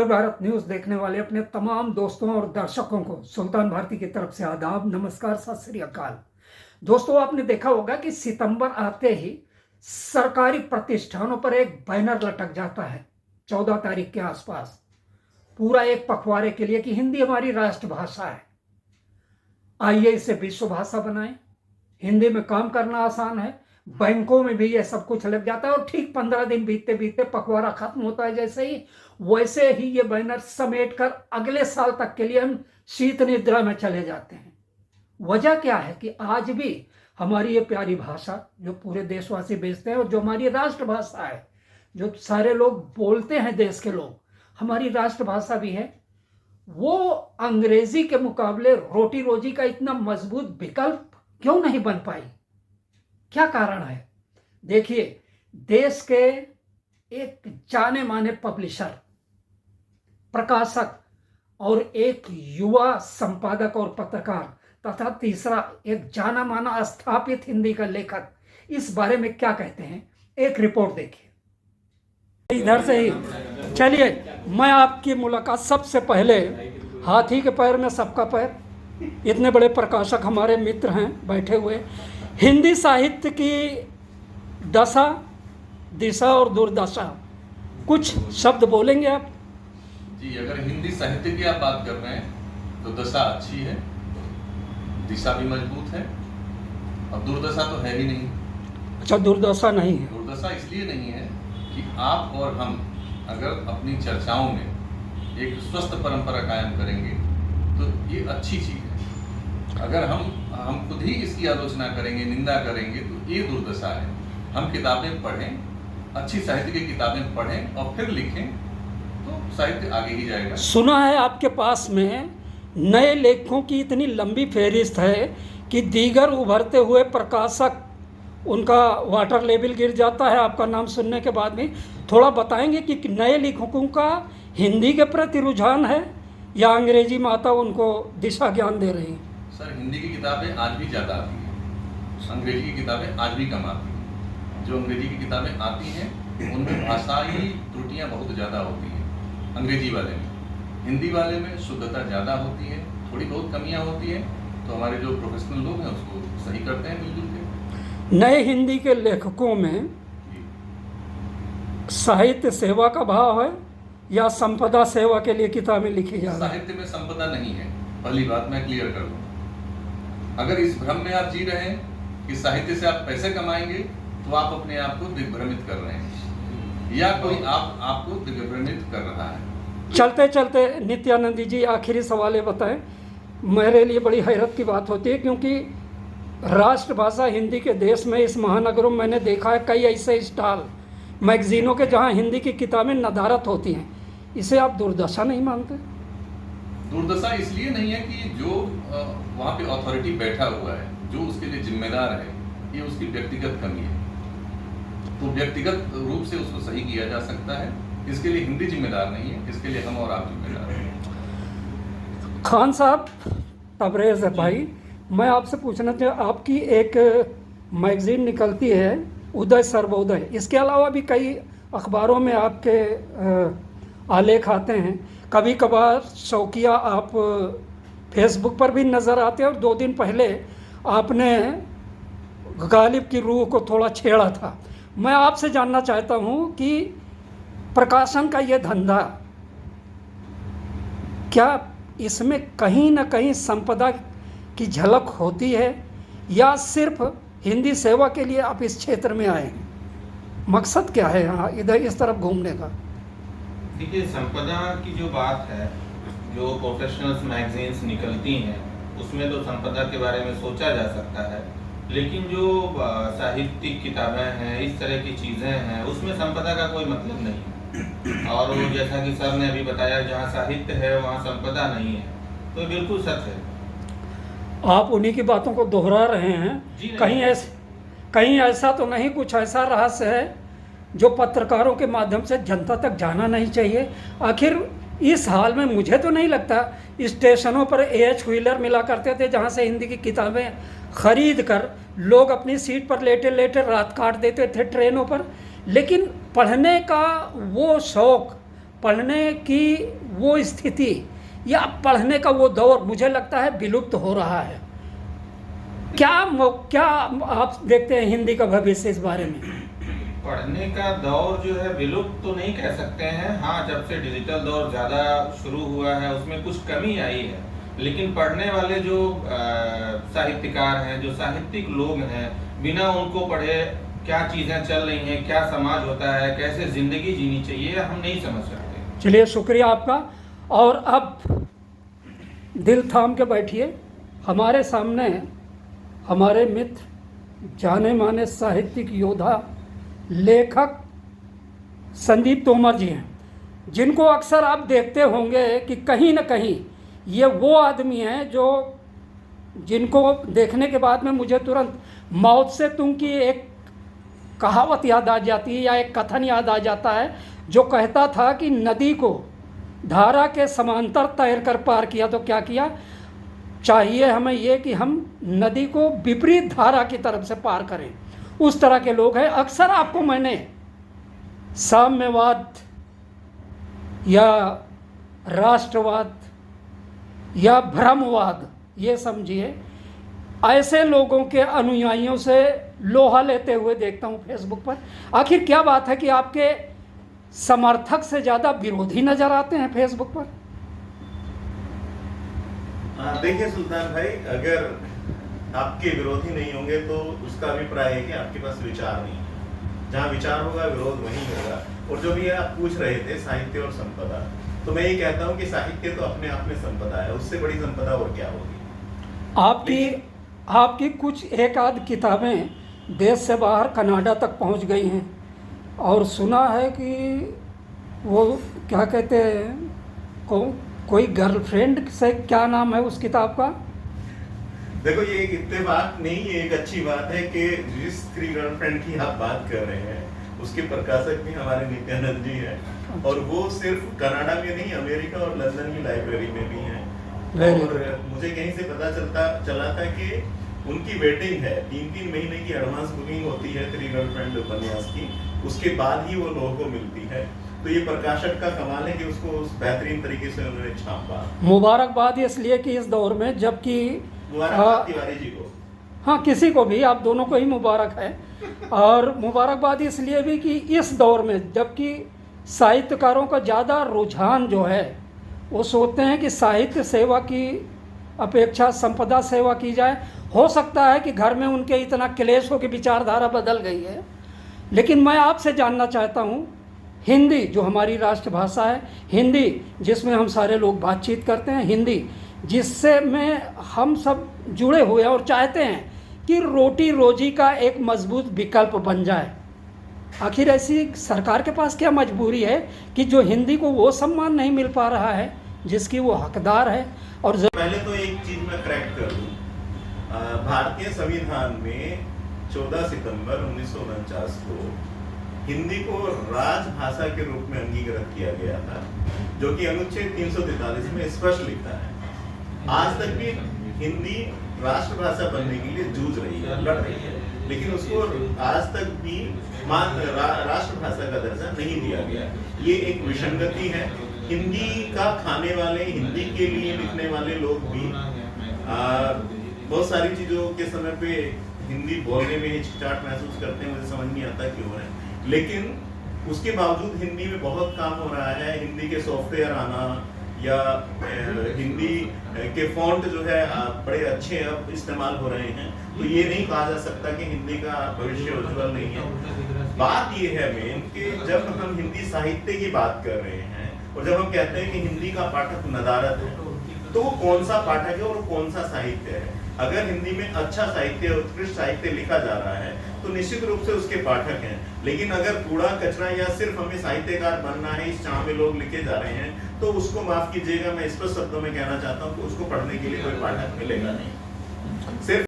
Bharat news देखने वाले अपने तमाम दोस्तों और दर्शकों को सुल्तान भारती की तरफ से आदाब, नमस्कार, सत श्री अकाल। दोस्तों, आपने देखा होगा कि सितंबर आते ही सरकारी प्रतिष्ठानों पर एक बैनर लटक जाता है 14 तारीख के आसपास, पूरा एक पखवाड़े के लिए कि हिंदी हमारी राष्ट्रभाषा है, आइए इसे विश्व भाषा बनाएं। हिंदी में काम करना आसान है। बैंकों में भी ये सब कुछ लग जाता है और ठीक 15 दिन बीतते बीतते पखवाड़ा खत्म होता है जैसे ही, वैसे ही ये बैनर समेट कर अगले साल तक के लिए हम शीत निद्रा में चले जाते हैं। वजह क्या है कि आज भी हमारी ये प्यारी भाषा जो पूरे देशवासी बेचते हैं और जो हमारी राष्ट्रभाषा है, जो सारे लोग बोलते हैं, देश के लोग, हमारी राष्ट्रभाषा भी है, वो अंग्रेजी के मुकाबले रोटी रोजी का इतना मजबूत विकल्प क्यों नहीं बन पाई? क्या कारण है? देखिए, देश के एक जाने माने पब्लिशर, प्रकाशक और एक युवा संपादक और पत्रकार तथा तीसरा एक जाना माना स्थापित हिंदी का लेखक इस बारे में क्या कहते हैं, एक रिपोर्ट देखिए। इधर से ही चलिए, मैं आपकी मुलाकात सबसे पहले हाथी के पैर में सबका पैर, इतने बड़े प्रकाशक हमारे मित्र हैं बैठे हुए। हिंदी साहित्य की दशा, दिशा और दुर्दशा, कुछ शब्द बोलेंगे आप? जी, अगर हिंदी साहित्य की आप बात कर रहे हैं तो दशा अच्छी है, दिशा भी मजबूत है, और दुर्दशा तो है ही नहीं। अच्छा, दुर्दशा नहीं है। दुर्दशा इसलिए नहीं है कि आप और हम अगर अपनी चर्चाओं में एक स्वस्थ परंपरा कायम करेंगे तो ये अच्छी चीज है। अगर हम खुद ही इसकी आलोचना करेंगे, निंदा करेंगे, तो ये दुर्दशा है। हम किताबें पढ़ें, अच्छी साहित्य की किताबें पढ़ें और फिर लिखें तो साहित्य आगे ही जाएगा। सुना है आपके पास में नए लेखकों की इतनी लंबी फहरिस्त है कि दीगर उभरते हुए प्रकाशक, उनका वाटर लेवल गिर जाता है आपका नाम सुनने के बाद भी। थोड़ा बताएंगे कि नए लेखकों का हिंदी के प्रति रुझान है या अंग्रेजी माता उनको दिशा ज्ञान दे रही है? सर, हिंदी की किताबें आज भी ज़्यादा आती हैं, अंग्रेजी की किताबें आज भी कम आती हैं। जो अंग्रेजी की किताबें आती हैं उनमें भाषाई त्रुटियां बहुत ज़्यादा होती हैं अंग्रेजी वाले में। हिंदी वाले में शुद्धता ज़्यादा होती है, थोड़ी बहुत कमियां होती हैं, तो हमारे जो प्रोफेशनल लोग हैं उसको सही करते हैं मिलजुल के। नए हिंदी के लेखकों में साहित्य सेवा का भाव है या संपदा सेवा के लिए किताबें लिखी जा रही है? साहित्य में संपदा नहीं है, पहली बात मैं क्लियर कर दूं। अगर इस भ्रम में आप जी रहे हैं कि साहित्य से आप पैसे कमाएंगे तो आप अपने आप को दिग्भ्रमित कर रहे हैं, या कोई आपको दिग्भ्रमित कर रहा है। चलते चलते नित्यानंदी जी, आखिरी सवाल ये बताएं। मेरे लिए बड़ी हैरत की बात होती है क्योंकि राष्ट्रभाषा हिंदी के देश में, इस महानगरों में मैंने देखा है कई ऐसे स्टॉल मैगजीनों के जहां हिंदी की किताबें नदारत होती हैं। इसे आप दुर्दशा नहीं मानते? दुर्दशा इसलिए नहीं है कि जो वहाँ पे अथॉरिटी बैठा हुआ है, जो उसके लिए जिम्मेदार है, ये उसकी व्यक्तिगत कमी है, तो व्यक्तिगत रूप से उसको सही किया जा सकता है। इसके लिए हिंदी जिम्मेदार नहीं है, इसके लिए हम और आप जिम्मेदार हैं। खान साहब, तबरेज है भाई, मैं आपसे पूछना चाहता, आपकी एक मैगजीन निकलती है उदय सर्वोदय, इसके अलावा भी कई अखबारों में आपके आलेख आते हैं। कभी कभार शौकिया आप फेसबुक पर भी नज़र आते हैं और 2 दिन पहले आपने गालिब की रूह को थोड़ा छेड़ा था। मैं आपसे जानना चाहता हूं कि प्रकाशन का ये धंधा, क्या इसमें कहीं ना कहीं संपदा की झलक होती है या सिर्फ हिंदी सेवा के लिए आप इस क्षेत्र में आए हैं? मकसद क्या है यहाँ इधर इस तरफ घूमने का? देखिए, संपदा की जो बात है, जो प्रोफेशनल्स मैगजीन्स निकलती हैं उसमें तो संपदा के बारे में सोचा जा सकता है, लेकिन जो साहित्यिक किताबें हैं, इस तरह की चीज़ें हैं, उसमें संपदा का कोई मतलब नहीं है। और वो जैसा कि सर ने अभी बताया, जहाँ साहित्य है वहाँ संपदा नहीं है, तो ये बिल्कुल सच है। आप उन्हीं की बातों को दोहरा रहे हैं। कहीं ऐसा तो नहीं, कुछ ऐसा रहस्य है जो पत्रकारों के माध्यम से जनता तक जाना नहीं चाहिए? आखिर इस हाल में मुझे तो नहीं लगता, स्टेशनों पर AH व्हीलर मिला करते थे जहां से हिंदी की किताबें खरीद कर लोग अपनी सीट पर लेटे लेटे रात काट देते थे ट्रेनों पर, लेकिन पढ़ने का वो शौक़ पढ़ने की वो स्थिति या पढ़ने का वो दौर मुझे लगता है विलुप्त हो रहा है। क्या आप देखते हैं हिंदी का भविष्य इस बारे में? पढ़ने का दौर जो है विलुप्त तो नहीं कह सकते हैं। हाँ, जब से डिजिटल दौर ज़्यादा शुरू हुआ है उसमें कुछ कमी आई है, लेकिन पढ़ने वाले जो साहित्यकार हैं, जो साहित्यिक लोग हैं, बिना उनको पढ़े क्या चीज़ें चल रही हैं, क्या समाज होता है, कैसे ज़िंदगी जीनी चाहिए, हम नहीं समझ सकते। चलिए, शुक्रिया आपका। और अब दिल थाम के बैठिए। हमारे सामने हमारे मित्र, जाने माने साहित्यिक योद्धा, लेखक संदीप तोमर जी हैं, जिनको अक्सर आप देखते होंगे कि कहीं न कहीं ये वो आदमी हैं जिनको देखने के बाद में मुझे तुरंत माओ त्से तुंग की एक कहावत याद आ जाती है या एक कथन याद आ जाता है, जो कहता था कि नदी को धारा के समांतर तैर कर पार किया तो क्या किया, चाहिए हमें ये कि हम नदी को विपरीत धारा की तरफ से पार करें। उस तरह के लोग हैं। अक्सर आपको मैंने साम्यवाद या राष्ट्रवाद या भ्रमवाद, ये समझिए, ऐसे लोगों के अनुयायियों से लोहा लेते हुए देखता हूँ फेसबुक पर। आखिर क्या बात है कि आपके समर्थक से ज़्यादा विरोधी नज़र आते हैं फेसबुक पर? देखिए सुल्तान भाई, अगर आपके विरोधी नहीं होंगे तो उसका अभिप्राय है कि आपके पास विचार नहीं है। जहाँ विचार होगा विरोध वहीं होगा। और जो भी आप पूछ रहे थे साहित्य और संपदा, तो मैं ये कहता हूँ कि साहित्य तो अपने आप में संपदा है, उससे बड़ी संपदा और क्या होगी। आपकी कुछ एक आध किताबें देश से बाहर कनाडा तक पहुँच गई हैं, और सुना है कि वो क्या कहते हैं, कोई गर्लफ्रेंड से, क्या नाम है उस किताब का? देखो, ये एक इत्तेफाक नहीं, ये एक अच्छी बात है कि जिस स्त्री गर्लफ्रेंड की आप बात कर रहे हैं उसके प्रकाशक भी हमारे नित्यानंद जी हैं, और वो सिर्फ कनाडा में नहीं, अमेरिका और लंदन की लाइब्रेरी में भी हैं। और मुझे कहीं से पता चला था कि उनकी वेटिंग है, 3-3 महीने की एडवांस बुकिंग होती है थ्री गर्लफ्रेंड उपन्यास की, उसके बाद ही वो लोगों को मिलती है। तो ये प्रकाशक का कमाल है कि उसको उस बेहतरीन तरीके से उन्होंने छापा। मुबारकबाद इसलिए कि इस दौर में, जबकि तिवारी जी को, हाँ, किसी को भी, आप दोनों को ही मुबारक है। और मुबारकबाद इसलिए भी कि इस दौर में जबकि साहित्यकारों का ज़्यादा रुझान जो है, वो सोचते हैं कि साहित्य सेवा की अपेक्षा संपदा सेवा की जाए। हो सकता है कि घर में उनके इतना क्लेश हो कि विचारधारा बदल गई है, लेकिन मैं आपसे जानना चाहता हूँ, हिंदी जो हमारी राष्ट्रभाषा है, हिंदी जिसमें हम सारे लोग बातचीत करते हैं, हिंदी जिससे में हम सब जुड़े हुए हैं और चाहते हैं कि रोटी रोजी का एक मजबूत विकल्प बन जाए, आखिर ऐसी सरकार के पास क्या मजबूरी है कि जो हिंदी को वो सम्मान नहीं मिल पा रहा है जिसकी वो हकदार है? और पहले तो एक चीज मैं करेक्ट कर दूं, भारतीय संविधान में 14 सितंबर 1949 को हिंदी को राजभाषा के रूप में अंगीकृत किया गया था, जो कि अनुच्छेद 343 में स्पष्ट लिखा है। आज तक भी हिंदी राष्ट्रभाषा बनने के लिए जूझ रही है, लड़ रही है, लेकिन उसको आज तक भी राष्ट्रभाषा का दर्जा नहीं दिया गया। ये एक विसंगति है। हिंदी का खाने वाले, हिंदी के लिए लिखने वाले लोग भी बहुत सारी चीजों के समय पे हिंदी बोलने में हिचकिचाहट महसूस करते हैं, मुझे समझ नहीं आता क्यों है, लेकिन उसके बावजूद हिंदी में बहुत काम हो रहा है। हिंदी के सॉफ्टवेयर आना या हिंदी के फॉन्ट जो है बड़े अच्छे अब इस्तेमाल हो रहे हैं, तो ये नहीं कहा जा सकता कि हिंदी का भविष्य उज्जवल नहीं है। बात ये है मेन कि जब हम हिंदी साहित्य की बात कर रहे हैं और जब हम कहते हैं कि हिंदी का पाठक नदारद है, तो वो कौन सा पाठक है और कौन सा साहित्य है? अगर हिंदी में अच्छा साहित्य, उत्कृष्ट साहित्य लिखा जा रहा है तो निश्चित रूप से उसके पाठक हैं, लेकिन अगर कूड़ा कचरा या सिर्फ हमें साहित्यकार बनना है इस चाह में लोग लिखे जा रहे हैं, तो उसको माफ कीजिएगा, मैं स्पष्ट शब्दों में कहना चाहता हूँ कि उसको पढ़ने के लिए कोई पाठक मिलेगा नहीं। सिर्फ